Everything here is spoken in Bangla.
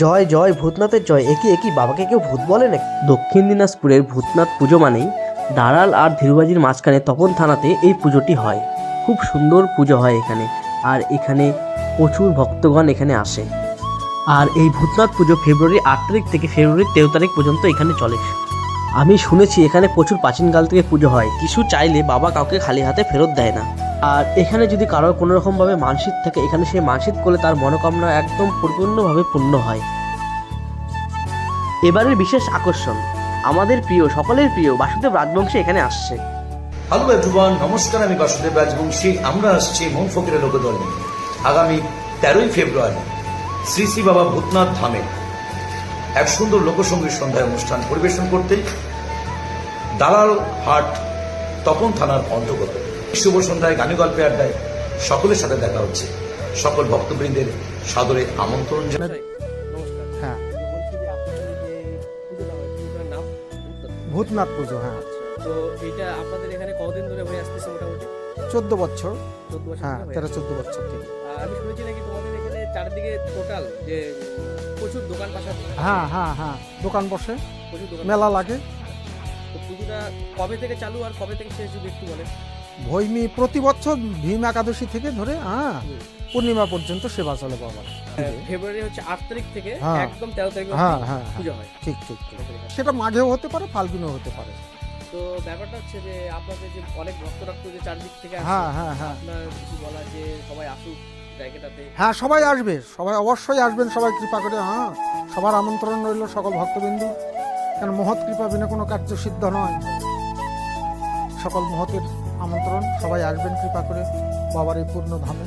জয় জয় ভূতনাথের জয়। একই একই বাবাকে কেউ ভূত বলে নাকি? দক্ষিণ দিনাজপুরের ভূতনাথ পুজো মানেই দাঁড়াল আর ধীরুবাজির মাঝখানে তপন থানাতে এই পুজোটি হয়। খুব সুন্দর পুজো হয় এখানে, আর এখানে প্রচুর ভক্তগণ এখানে আসে। আর এই ভূতনাথ পুজো ফেব্রুয়ারি 8 তারিখ থেকে ফেব্রুয়ারি 13 তারিখ পর্যন্ত এখানে চলে। আমি শুনেছি এখানে প্রচুর প্রাচীনকাল থেকে পুজো হয়, কিছু চাইলে বাবা কাউকে খালি হাতে ফেরত দেয় না। আর এখানে যদি কারোর কোনো রকমভাবে মানসিক থাকে, এখানে সে মানসিক করলে তার মনোকামনা একদম পরিপূর্ণভাবে পূর্ণ হয়। এবারের বিশেষ আকর্ষণ আমাদের প্রিয়, সকলের প্রিয় বাসুদেব রাজবংশী এখানে আসছে। হ্যালো এভরিওয়ান, নমস্কার। আমি বাসুদেব রাজবংশী। আমরা আসছি মন ফকিরের লোকদল নিয়ে আগামী 13ই ফেব্রুয়ারি শ্রী শ্রী বাবা ভূতনাথ ধামে এক সুন্দর লোকসঙ্গীত সন্ধ্যায় অনুষ্ঠান পরিবেশন করতে দালাল হাট তপন থানার অন্তর্গত। শুভ সন্ধ্যায় গানে গল্পে আড্ডায় সকলের সাথে দেখা হচ্ছে। সকল ভক্তবৃন্দের সাদরে আমন্ত্রণ জানাই। হ্যাঁ, ভূতনাথ পুজো। হ্যাঁ, তো এটা আপনাদের এখানে কতদিন ধরে হয়ে আসতেছে? মোটামুটি 14 বছর। 14 বছর। হ্যাঁ, হয়ে 13-14 বছর থেকে। আমি শুনেছি নাকি তোমাদের এখানে চারদিকে টোটাল যে প্রচুর দোকান পাশার। হ্যাঁ হ্যাঁ হ্যাঁ, দোকান বসে, প্রচুর দোকান, মেলা লাগে। তো পুজোটা কবে থেকে চালু আর কবে থেকে শেষ যদি একটু বলেন। ভৈমি প্রতি বছর ভীম একাদশী থেকে ধরে পূর্ণিমা পর্যন্ত সেবা চলে বাবার। ফেব্রুয়ারি হচ্ছে 8 তারিখ থেকে হ্যাঁ। একদম 13 তারিখ হ্যাঁ অবধি হ্যাঁ পুজো হয়। ঠিক ঠিক ঠিক। সেটা মাঘেও হতে পারে, ফাল্গুনেও হতে পারে। তো ব্যাপারটা হচ্ছে যে আপনাদের যে অনেক ভক্তরা যে চারদিক থেকে আসে, হ্যাঁ হ্যাঁ হ্যাঁ আপনার কিছু বলা যে সবাই আসুক জায়গাটাতে। হ্যাঁ, সবাই আসবে, সবাই অবশ্যই আসবেন, সবাই কৃপা করে। হ্যাঁ, সবার আমন্ত্রণ রইল সকল ভক্তবিন্দু। কেন মহৎ কৃপা বিনা কোনো কার্য সিদ্ধ নয়। সকল মহতের আমন্ত্রণ, সবাই আসবেন কৃপা করে বাবার এই পূর্ণ ধামে।